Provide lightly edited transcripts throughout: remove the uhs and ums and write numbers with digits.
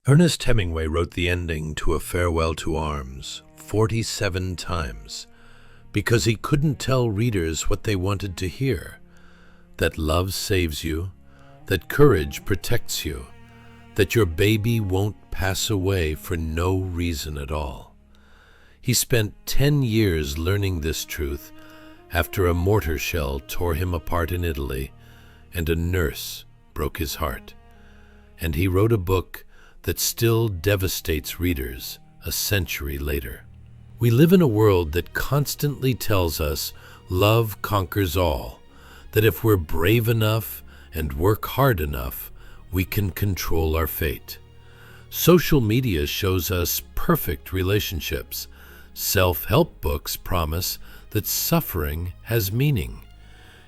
Ernest Hemingway wrote the ending to A Farewell to Arms 47 times because he couldn't tell readers what they wanted to hear: that love saves you, that courage protects you, that your baby won't pass away for no reason at all. He spent 10 years learning this truth after a mortar shell tore him apart in Italy and a nurse broke his heart. And he wrote a book that still devastates readers a century later. We live in a world that constantly tells us love conquers all, that if we're brave enough and work hard enough, we can control our fate. Social media shows us perfect relationships. Self-help books promise that suffering has meaning.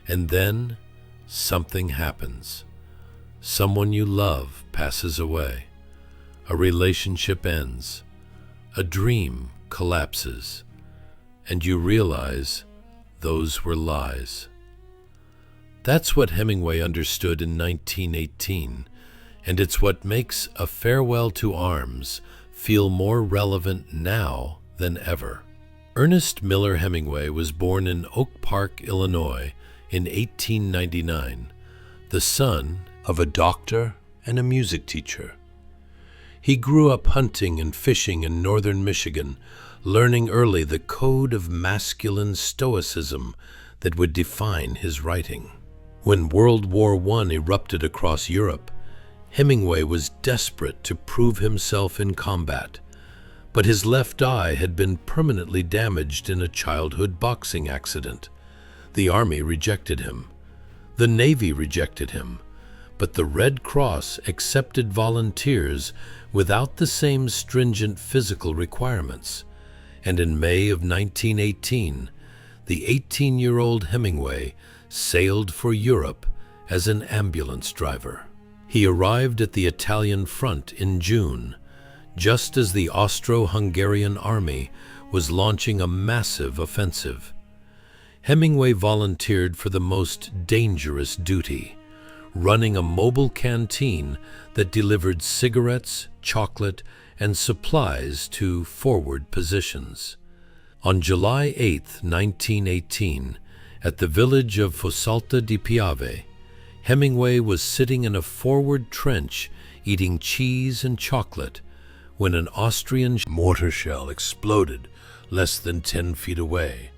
And then something happens. Someone you love passes away. A relationship ends. A dream collapses. And you realize those were lies. That's what Hemingway understood in 1918, and it's what makes A Farewell to Arms feel more relevant now than ever. Ernest Miller Hemingway was born in Oak Park, Illinois in 1899, the son of a doctor and a music teacher. He grew up hunting and fishing in northern Michigan, learning early the code of masculine stoicism that would define his writing. When World War I erupted across Europe, Hemingway was desperate to prove himself in combat, but his left eye had been permanently damaged in a childhood boxing accident. The Army rejected him. The Navy rejected him. But the Red Cross accepted volunteers without the same stringent physical requirements. And in May of 1918, the 18-year-old Hemingway sailed for Europe as an ambulance driver. He arrived at the Italian front in June, just as the Austro-Hungarian army was launching a massive offensive. Hemingway volunteered for the most dangerous duty, running a mobile canteen that delivered cigarettes, chocolate, and supplies to forward positions. On July 8, 1918, at the village of Fossalta di Piave, Hemingway was sitting in a forward trench eating cheese and chocolate when an Austrian mortar shell exploded less than 10 feet away.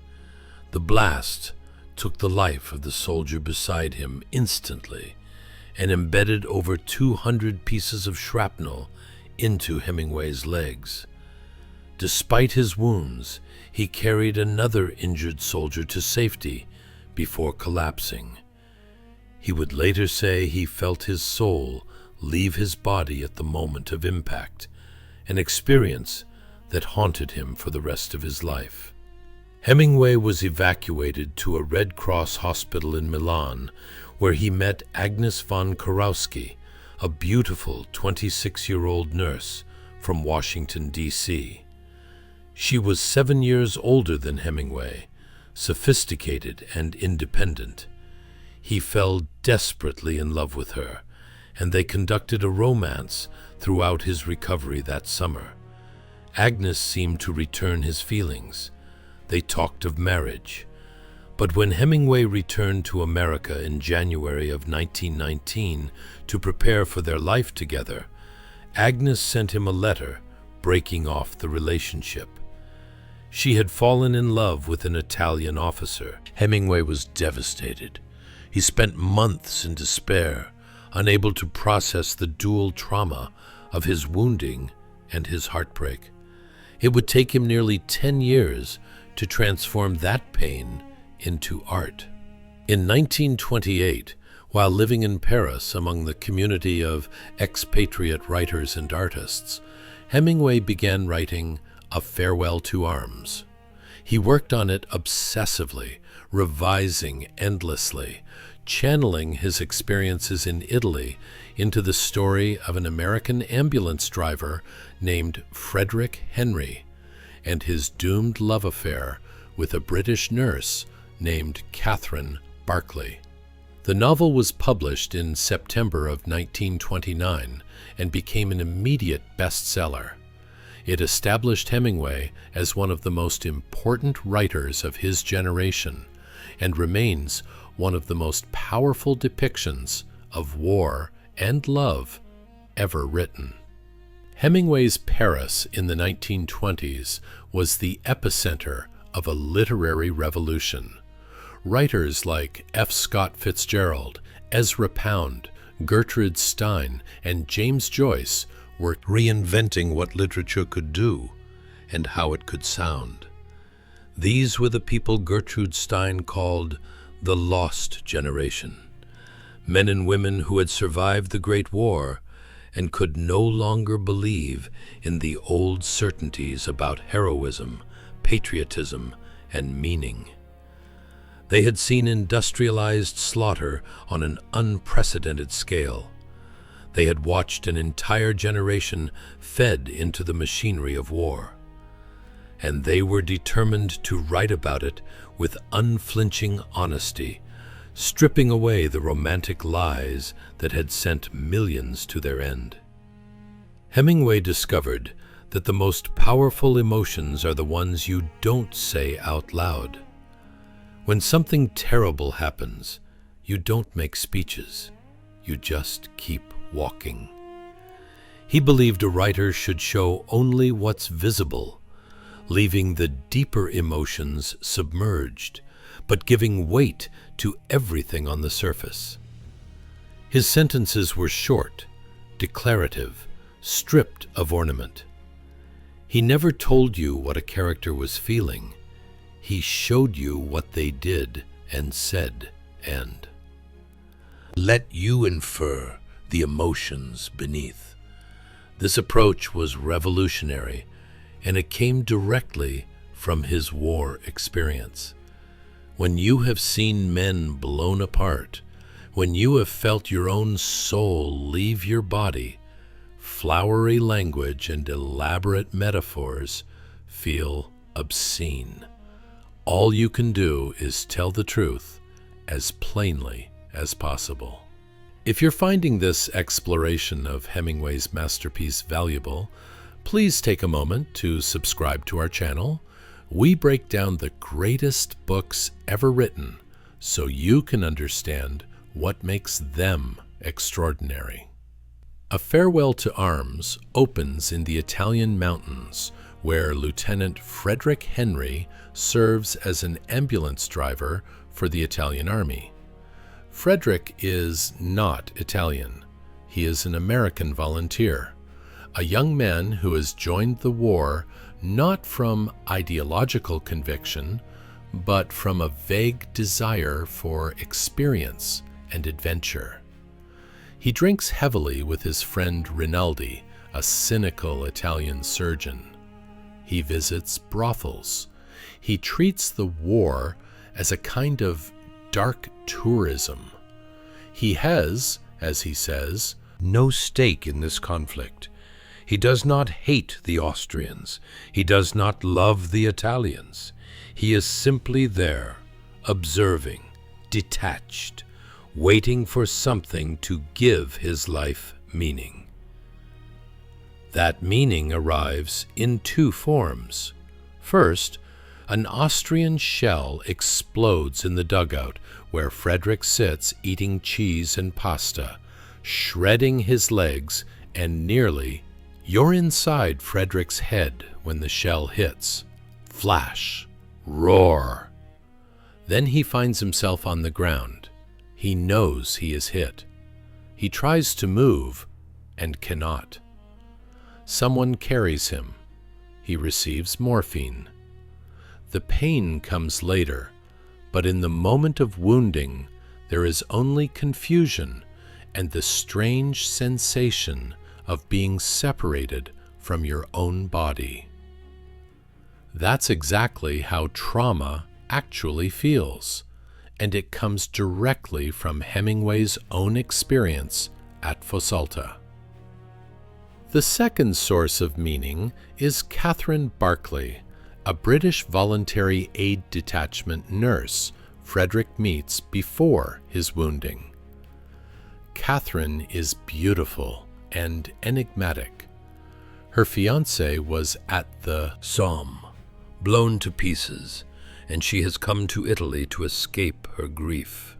The blast took the life of the soldier beside him instantly and embedded over 200 pieces of shrapnel into Hemingway's legs. Despite his wounds, he carried another injured soldier to safety before collapsing. He would later say he felt his soul leave his body at the moment of impact, an experience that haunted him for the rest of his life. Hemingway was evacuated to a Red Cross hospital in Milan, where he met Agnes von Kurowsky, a beautiful 26-year-old nurse from Washington, D.C. She was 7 years older than Hemingway, sophisticated and independent. He fell desperately in love with her, and they conducted a romance throughout his recovery that summer. Agnes seemed to return his feelings. They talked of marriage. But when Hemingway returned to America in January of 1919 to prepare for their life together, Agnes sent him a letter breaking off the relationship. She had fallen in love with an Italian officer. Hemingway was devastated. He spent months in despair, unable to process the dual trauma of his wounding and his heartbreak. It would take him nearly 10 years to transform that pain into art. In 1928, while living in Paris among the community of expatriate writers and artists, Hemingway began writing A Farewell to Arms. He worked on it obsessively, revising endlessly, channeling his experiences in Italy into the story of an American ambulance driver named Frederick Henry and his doomed love affair with a British nurse named Catherine Barclay. The novel was published in September of 1929 and became an immediate bestseller. It established Hemingway as one of the most important writers of his generation and remains one of the most powerful depictions of war and love ever written. Hemingway's Paris in the 1920s was the epicenter of a literary revolution. Writers like F. Scott Fitzgerald, Ezra Pound, Gertrude Stein, and James Joyce were reinventing what literature could do and how it could sound. These were the people Gertrude Stein called the lost generation, men and women who had survived the Great War and could no longer believe in the old certainties about heroism, patriotism, and meaning. They had seen industrialized slaughter on an unprecedented scale. They had watched an entire generation fed into the machinery of war. And they were determined to write about it with unflinching honesty, stripping away the romantic lies that had sent millions to their end. Hemingway discovered that the most powerful emotions are the ones you don't say out loud. When something terrible happens, you don't make speeches. You just keep walking. He believed a writer should show only what's visible, leaving the deeper emotions submerged, but giving weight to everything on the surface. His sentences were short, declarative, stripped of ornament. He never told you what a character was feeling. He showed you what they did and said and let you infer the emotions beneath. This approach was revolutionary, and it came directly from his war experience. When you have seen men blown apart, when you have felt your own soul leave your body, flowery language and elaborate metaphors feel obscene. All you can do is tell the truth as plainly as possible. If you're finding this exploration of Hemingway's masterpiece valuable, please take a moment to subscribe to our channel. We break down the greatest books ever written so you can understand what makes them extraordinary. A Farewell to Arms opens in the Italian mountains, where Lieutenant Frederick Henry serves as an ambulance driver for the Italian Army. Frederick is not Italian. He is an American volunteer, a young man who has joined the war not from ideological conviction, but from a vague desire for experience and adventure. He drinks heavily with his friend Rinaldi, a cynical Italian surgeon. He visits brothels. He treats the war as a kind of dark tourism. He has, as he says, no stake in this conflict. He does not hate the Austrians. He does not love the Italians. He is simply there, observing, detached, waiting for something to give his life meaning. That meaning arrives in two forms. First, an Austrian shell explodes in the dugout where Frederick sits eating cheese and pasta, shredding his legs, and nearly you're inside Frederick's head when the shell hits. Flash. Roar. Then he finds himself on the ground. He knows he is hit. He tries to move and cannot. Someone carries him. He receives morphine. The pain comes later, but in the moment of wounding, there is only confusion and the strange sensation of being separated from your own body. That's exactly how trauma actually feels, and it comes directly from Hemingway's own experience at Fossalta. The second source of meaning is Catherine Barclay, a British voluntary aid detachment nurse Frederick meets before his wounding. Catherine is beautiful and enigmatic. Her fiancé was at the Somme, blown to pieces, and she has come to Italy to escape her grief.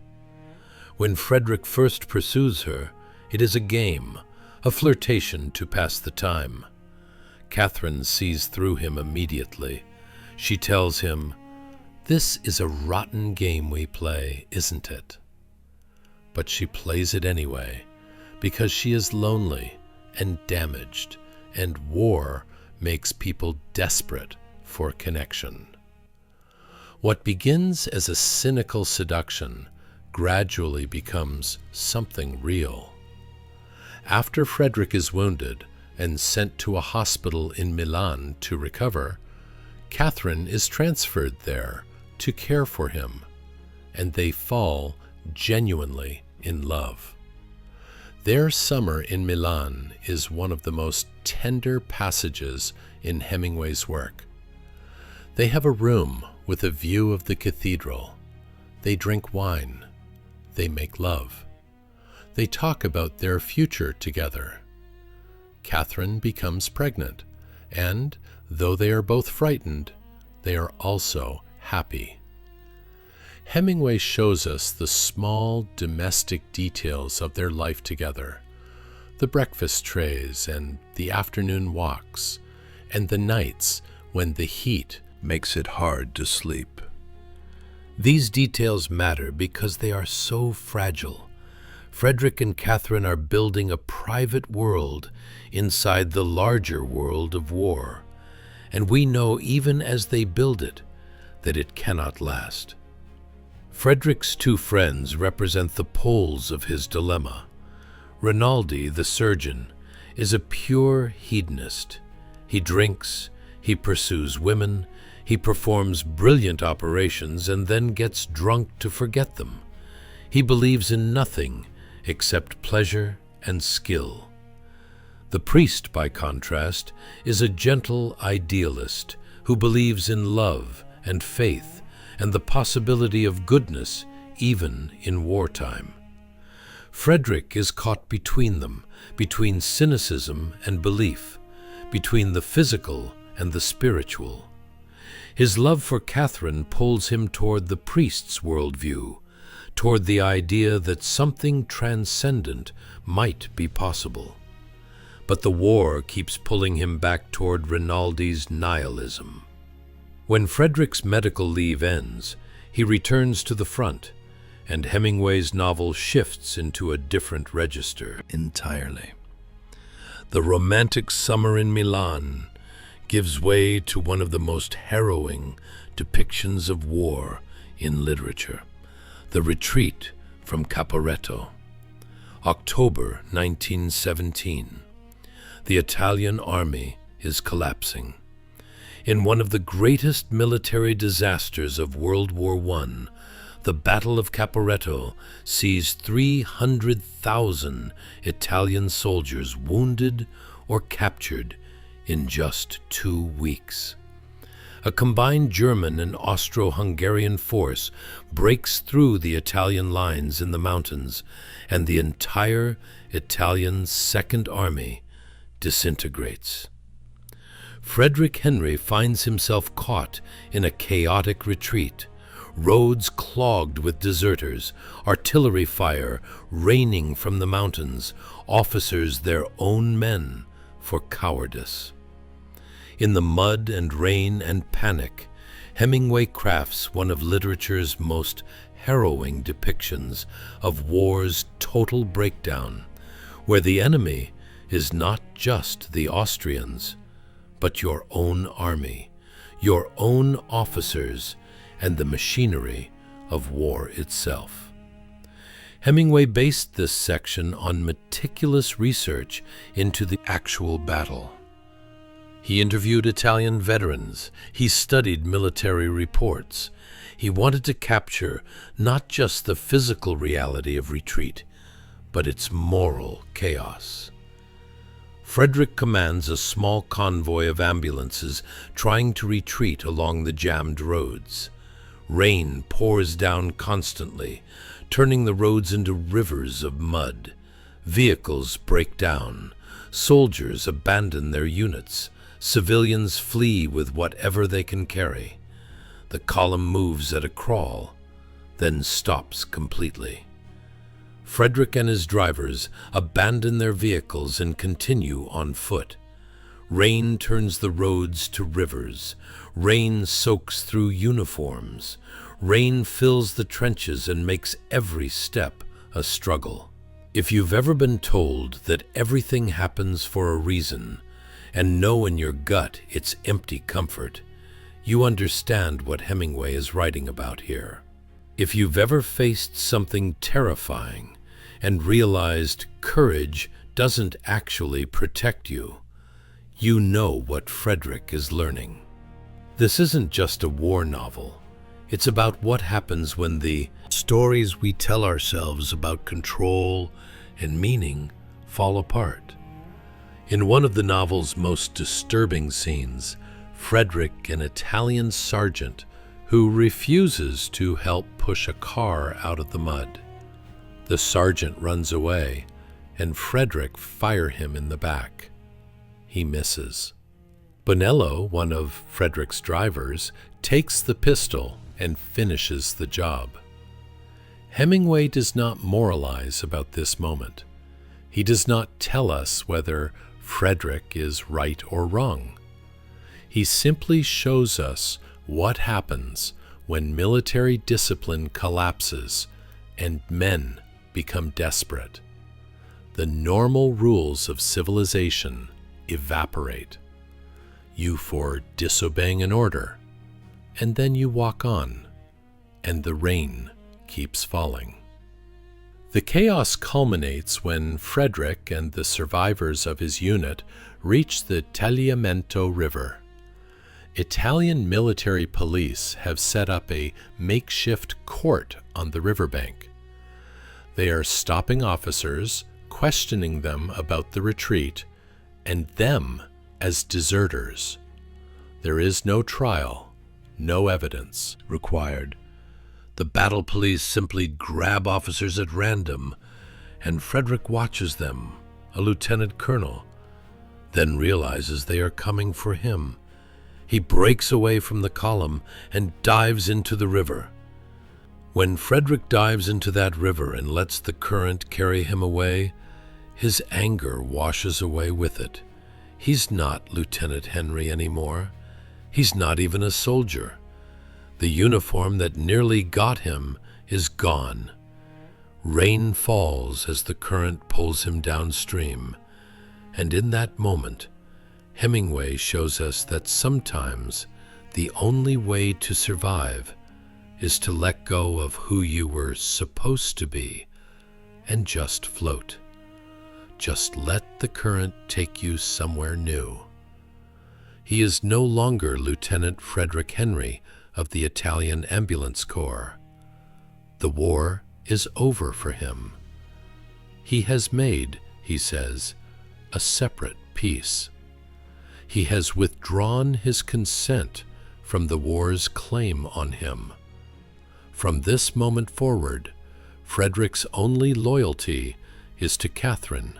When Frederick first pursues her, it is a game, a flirtation to pass the time. Catherine sees through him immediately. She tells him, "This is a rotten game we play, isn't it?" But she plays it anyway, because she is lonely and damaged, and war makes people desperate for connection. What begins as a cynical seduction gradually becomes something real. After Frederick is wounded and sent to a hospital in Milan to recover, Catherine is transferred there to care for him, and they fall genuinely in love. Their summer in Milan is one of the most tender passages in Hemingway's work. They have a room with a view of the cathedral. They drink wine. They make love. They talk about their future together. Catherine becomes pregnant, and though they are both frightened, they are also happy. Hemingway shows us the small domestic details of their life together, the breakfast trays and the afternoon walks, and the nights when the heat makes it hard to sleep. These details matter because they are so fragile. Frederick and Catherine are building a private world inside the larger world of war, and we know even as they build it that it cannot last. Frederick's two friends represent the poles of his dilemma. Rinaldi, the surgeon, is a pure hedonist. He drinks, he pursues women, he performs brilliant operations and then gets drunk to forget them. He believes in nothing except pleasure and skill. The priest, by contrast, is a gentle idealist who believes in love and faith and the possibility of goodness even in wartime. Frederick is caught between them, between cynicism and belief, between the physical and the spiritual. His love for Catherine pulls him toward the priest's worldview, toward the idea that something transcendent might be possible. But the war keeps pulling him back toward Rinaldi's nihilism. When Frederick's medical leave ends, he returns to the front, and Hemingway's novel shifts into a different register entirely. The romantic summer in Milan gives way to one of the most harrowing depictions of war in literature, The Retreat from Caporetto. October 1917. The Italian army is collapsing. In one of the greatest military disasters of World War I, the Battle of Caporetto sees 300,000 Italian soldiers wounded or captured in just 2 weeks. A combined German and Austro-Hungarian force breaks through the Italian lines in the mountains, and the entire Italian Second Army disintegrates. Frederick Henry finds himself caught in a chaotic retreat, roads clogged with deserters, artillery fire raining from the mountains, officers their own men for cowardice. In the mud and rain and panic, Hemingway crafts one of literature's most harrowing depictions of war's total breakdown, where the enemy is not just the Austrians, but your own army, your own officers, and the machinery of war itself. Hemingway based this section on meticulous research into the actual battle. He interviewed Italian veterans. He studied military reports. He wanted to capture not just the physical reality of retreat, but its moral chaos. Frederick commands a small convoy of ambulances trying to retreat along the jammed roads. Rain pours down constantly, turning the roads into rivers of mud. Vehicles break down. Soldiers abandon their units. Civilians flee with whatever they can carry. The column moves at a crawl, then stops completely. Frederick and his drivers abandon their vehicles and continue on foot. Rain turns the roads to rivers. Rain soaks through uniforms. Rain fills the trenches and makes every step a struggle. If you've ever been told that everything happens for a reason, and know in your gut it's empty comfort, you understand what Hemingway is writing about here. If you've ever faced something terrifying and realized courage doesn't actually protect you, you know what Frederick is learning. This isn't just a war novel. It's about what happens when the stories we tell ourselves about control and meaning fall apart. In one of the novel's most disturbing scenes, Frederick, an Italian sergeant who refuses to help push a car out of the mud. The sergeant runs away, and Frederick fires him in the back. He misses. Bonello, one of Frederick's drivers, takes the pistol and finishes the job. Hemingway does not moralize about this moment. He does not tell us whether Frederick is right or wrong. He simply shows us what happens when military discipline collapses and men become desperate. The normal rules of civilization evaporate. You for disobeying an order, and then you walk on, and the rain keeps falling. The chaos culminates when Frederick and the survivors of his unit reach the Tagliamento River. Italian military police have set up a makeshift court on the riverbank. They are stopping officers, questioning them about the retreat, and them as deserters. There is no trial, no evidence required. The battle police simply grab officers at random, and Frederick watches them, a lieutenant colonel, then realizes they are coming for him. He breaks away from the column and dives into the river. When Frederick dives into that river and lets the current carry him away, his anger washes away with it. He's not Lieutenant Henry anymore. He's not even a soldier. The uniform that nearly got him is gone. Rain falls as the current pulls him downstream, and in that moment, Hemingway shows us that sometimes the only way to survive is to let go of who you were supposed to be and just float. Just let the current take you somewhere new. He is no longer Lieutenant Frederick Henry of the Italian Ambulance Corps. The war is over for him. He has made, he says, a separate peace. He has withdrawn his consent from the war's claim on him. From this moment forward, Frederick's only loyalty is to Catherine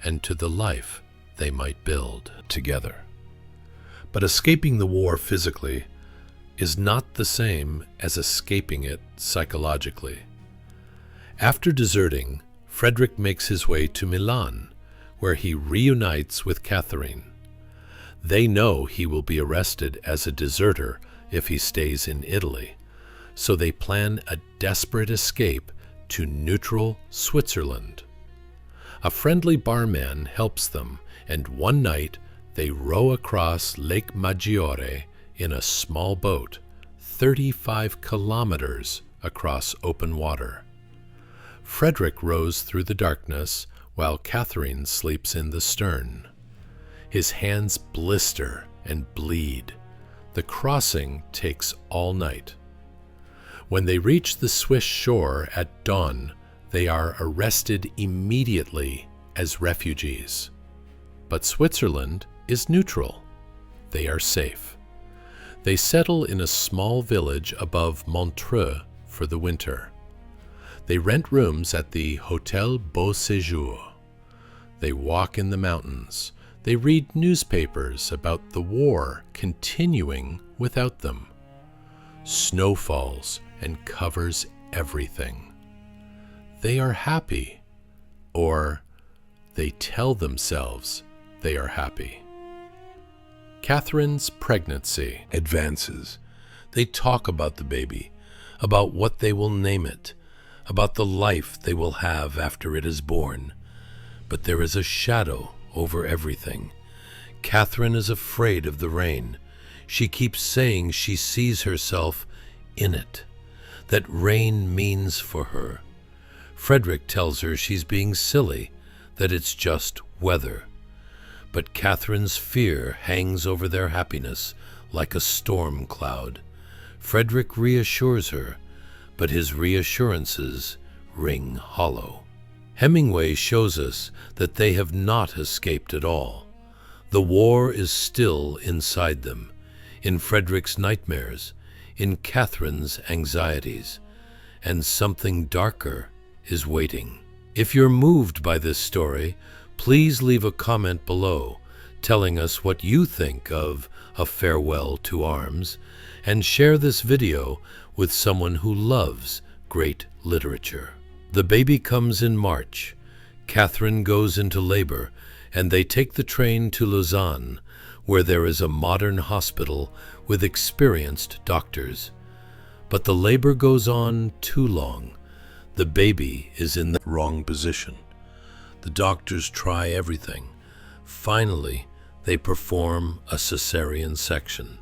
and to the life they might build together. But escaping the war physically is not the same as escaping it psychologically. After deserting, Frederick makes his way to Milan, where he reunites with Catherine. They know he will be arrested as a deserter if he stays in Italy, so they plan a desperate escape to neutral Switzerland. A friendly barman helps them, and one night they row across Lake Maggiore in a small boat, 35 kilometers across open water. Frederick rows through the darkness while Catherine sleeps in the stern. His hands blister and bleed. The crossing takes all night. When they reach the Swiss shore at dawn, they are arrested immediately as refugees. But Switzerland is neutral. They are safe. They settle in a small village above Montreux for the winter. They rent rooms at the Hôtel Beau Séjour. They walk in the mountains. They read newspapers about the war continuing without them. Snow falls and covers everything. They are happy, or they tell themselves they are happy. Catherine's pregnancy advances. They talk about the baby, about what they will name it, about the life they will have after it is born. But there is a shadow over everything. Catherine is afraid of the rain. She keeps saying she sees herself in it, that rain means for her. Frederick tells her she's being silly, that it's just weather. But Catherine's fear hangs over their happiness like a storm cloud. Frederick reassures her, but his reassurances ring hollow. Hemingway shows us that they have not escaped at all. The war is still inside them, in Frederick's nightmares, in Catherine's anxieties, and something darker is waiting. If you're moved by this story, please leave a comment below telling us what you think of A Farewell to Arms, and share this video with someone who loves great literature. The baby comes in March. Catherine goes into labor, and they take the train to Lausanne, where there is a modern hospital with experienced doctors. But the labor goes on too long. The baby is in the wrong position. The doctors try everything. Finally, they perform a cesarean section.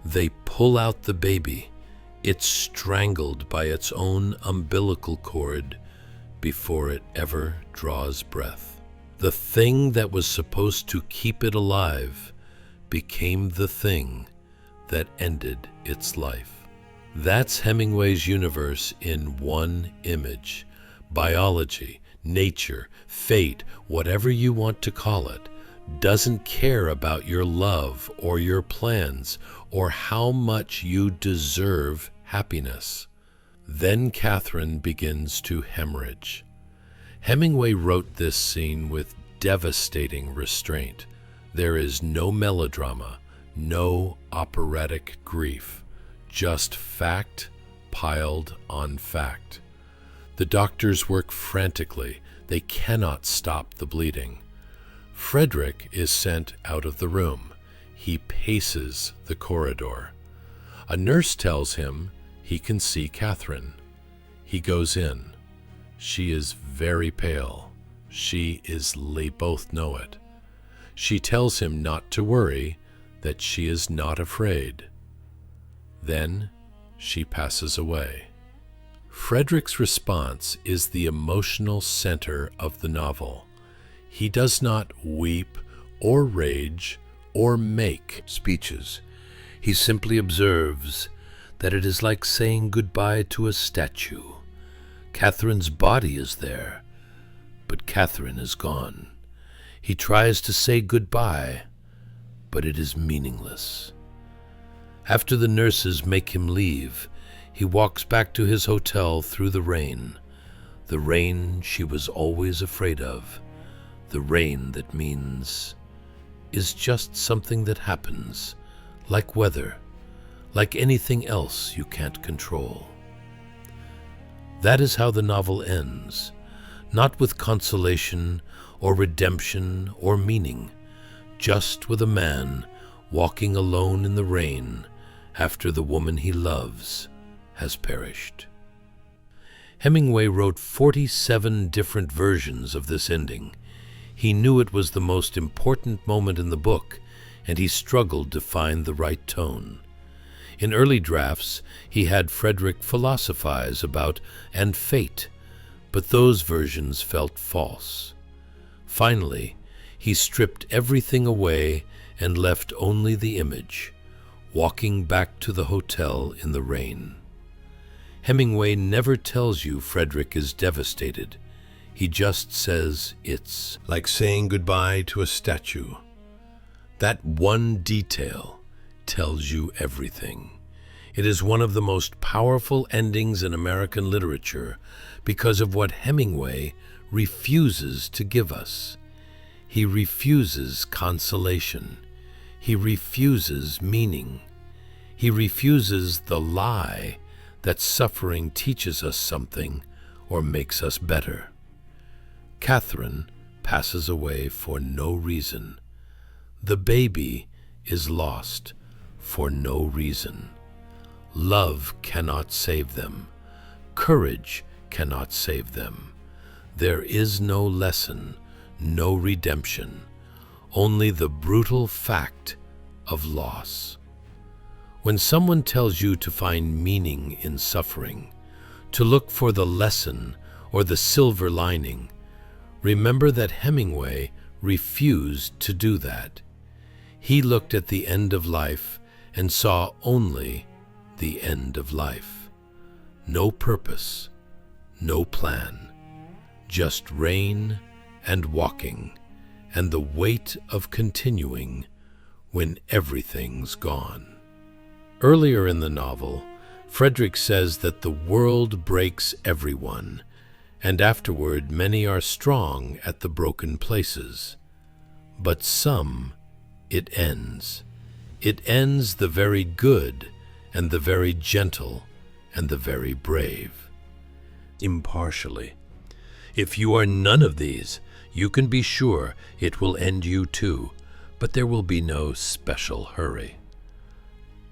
They pull out the baby. It's strangled by its own umbilical cord before it ever draws breath. The thing that was supposed to keep it alive became the thing that ended its life. That's Hemingway's universe in one image. Biology, nature, fate, whatever you want to call it, doesn't care about your love or your plans or how much you deserve happiness. Then Catherine begins to hemorrhage. Hemingway wrote this scene with devastating restraint. There is no melodrama, no operatic grief, just fact piled on fact. The doctors work frantically. They cannot stop the bleeding. Frederick is sent out of the room. He paces the corridor. A nurse tells him he can see Catherine. He goes in. She is very pale. They both know it. She tells him not to worry, that she is not afraid. Then she passes away. Frederick's response is the emotional center of the novel. He does not weep or rage or make speeches. He simply observes that it is like saying goodbye to a statue. Catherine's body is there, but Catherine is gone. He tries to say goodbye, but it is meaningless. After the nurses make him leave, he walks back to his hotel through the rain she was always afraid of, the rain that means is just something that happens, like weather, like anything else you can't control. That is how the novel ends, not with consolation or redemption or meaning, just with a man walking alone in the rain after the woman he loves has perished. Hemingway wrote 47 different versions of this ending. He knew it was the most important moment in the book, and he struggled to find the right tone. In early drafts, he had Frederick philosophize about and fate, but those versions felt false. Finally, he stripped everything away and left only the image, walking back to the hotel in the rain. Hemingway never tells you Frederick is devastated. He just says it's like saying goodbye to a statue. That one detail tells you everything. It is one of the most powerful endings in American literature because of what Hemingway refuses to give us. He refuses consolation. He refuses meaning. He refuses the lie that suffering teaches us something or makes us better. Catherine passes away for no reason. The baby is lost for no reason. Love cannot save them. Courage cannot save them. There is no lesson, no redemption, only the brutal fact of loss. When someone tells you to find meaning in suffering, to look for the lesson or the silver lining, remember that Hemingway refused to do that. He looked at the end of life and saw only the end of life. No purpose, no plan, just rain and walking, and the weight of continuing when everything's gone. Earlier in the novel, Frederick says that the world breaks everyone, and afterward many are strong at the broken places. But some it ends. It ends the very good and the very gentle and the very brave. Impartially. If you are none of these, you can be sure it will end you too, but there will be no special hurry.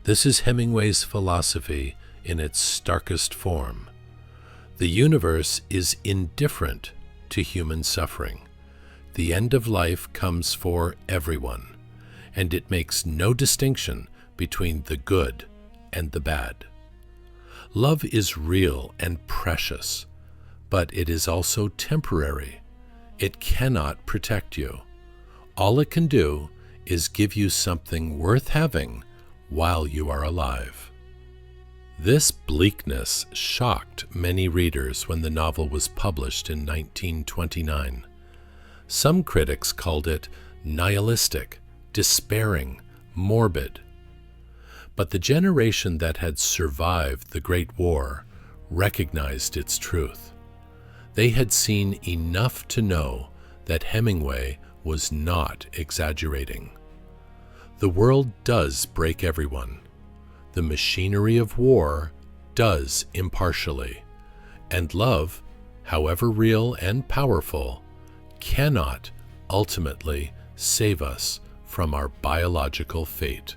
This is Hemingway's philosophy in its starkest form. The universe is indifferent to human suffering. The end of life comes for everyone, and it makes no distinction between the good and the bad. Love is real and precious, but it is also temporary. It cannot protect you. All it can do is give you something worth having while you are alive. This bleakness shocked many readers when the novel was published in 1929. Some critics called it nihilistic, despairing, morbid. But the generation that had survived the Great War recognized its truth. They had seen enough to know that Hemingway was not exaggerating. The world does break everyone. The machinery of war does impartially. And love, however real and powerful, cannot ultimately save us from our biological fate.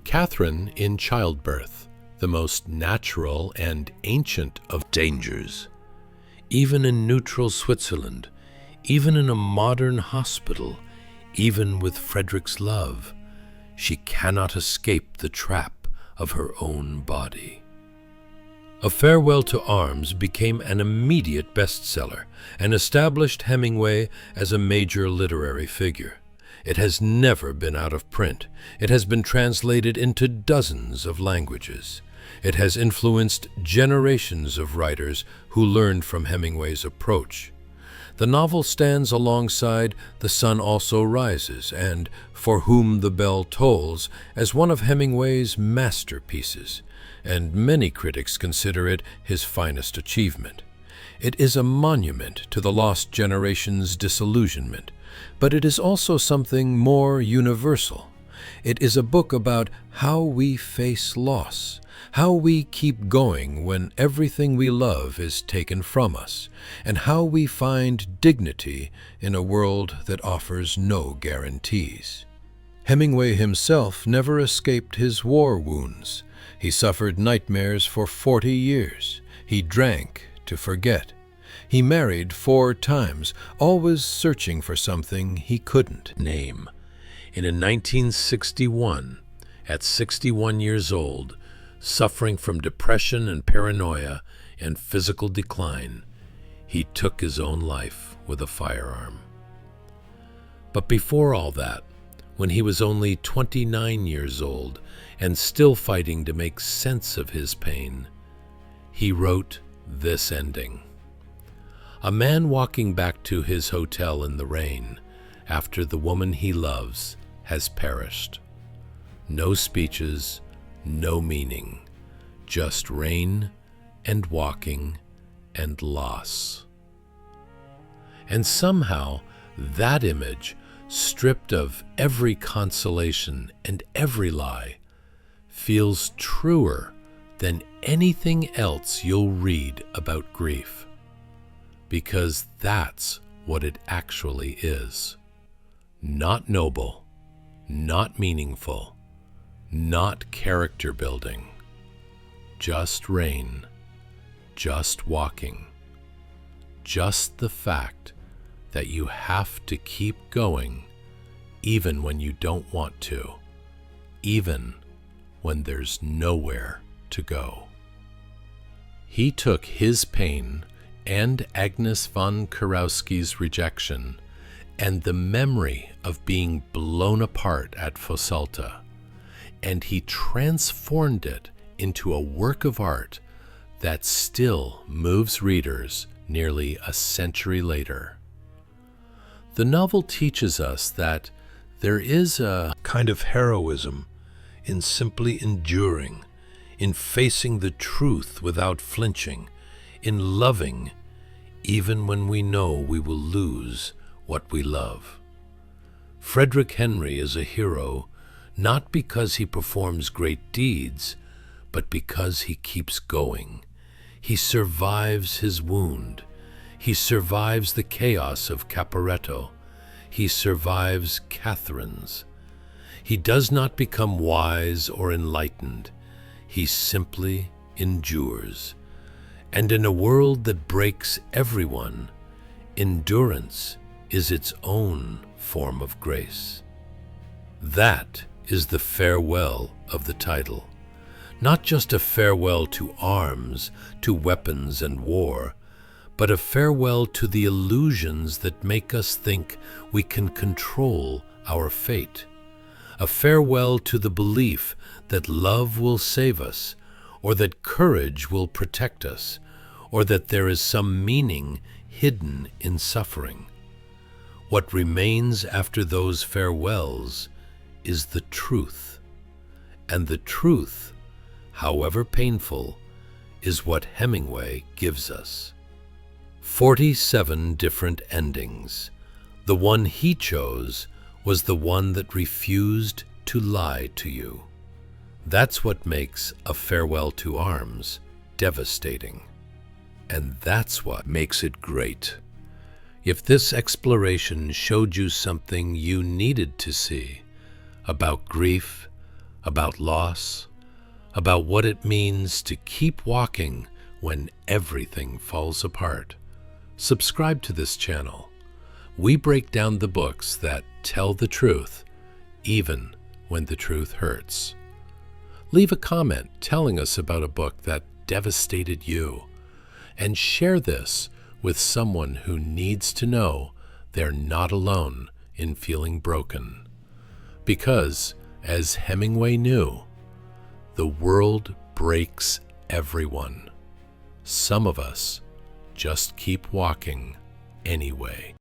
Catherine in childbirth, the most natural and ancient of dangers. Even in neutral Switzerland, even in a modern hospital, even with Frederick's love, she cannot escape the trap of her own body. A Farewell to Arms became an immediate bestseller and established Hemingway as a major literary figure. It has never been out of print. It has been translated into dozens of languages. It has influenced generations of writers who learned from Hemingway's approach. The novel stands alongside The Sun Also Rises and For Whom the Bell Tolls as one of Hemingway's masterpieces, and many critics consider it his finest achievement. It is a monument to the lost generation's disillusionment, but it is also something more universal. It is a book about how we face loss, how we keep going when everything we love is taken from us, and how we find dignity in a world that offers no guarantees. Hemingway himself never escaped his war wounds. He suffered nightmares for 40 years. He drank to forget. He married 4 times, always searching for something he couldn't name. In 1961, at 61 years old, suffering from depression and paranoia and physical decline, he took his own life with a firearm. But before all that, when he was only 29 years old and still fighting to make sense of his pain, he wrote this ending. A man walking back to his hotel in the rain after the woman he loves has perished. No speeches, no meaning, just rain and walking and loss. And somehow that image, stripped of every consolation and every lie, feels truer than anything else you'll read about grief, because that's what it actually is. Not noble, not meaningful, not character building, just rain, just walking, just the fact that you have to keep going even when you don't want to, even when there's nowhere to go. He took his pain and Agnes von Kurowsky's rejection and the memory of being blown apart at Fossalta, and he transformed it into a work of art that still moves readers nearly a century later. The novel teaches us that there is a kind of heroism in simply enduring, in facing the truth without flinching, in loving even when we know we will lose what we love. Frederick Henry is a hero not because he performs great deeds, but because he keeps going. He survives his wound. He survives the chaos of Caporetto. He survives Catherine's. He does not become wise or enlightened. He simply endures. And in a world that breaks everyone, endurance is its own form of grace. That is the farewell of the title. Not just a farewell to arms, to weapons and war, but a farewell to the illusions that make us think we can control our fate. A farewell to the belief that love will save us, or that courage will protect us, or that there is some meaning hidden in suffering. What remains after those farewells is the truth. And the truth, however painful, is what Hemingway gives us. 47 different endings. The one he chose was the one that refused to lie to you. That's what makes A Farewell to Arms devastating. And that's what makes it great. If this exploration showed you something you needed to see about grief, about loss, about what it means to keep walking when everything falls apart, subscribe to this channel. We break down the books that tell the truth, even when the truth hurts. Leave a comment telling us about a book that devastated you, and share this with someone who needs to know they're not alone in feeling broken. Because, as Hemingway knew, the world breaks everyone. Some of us just keep walking anyway.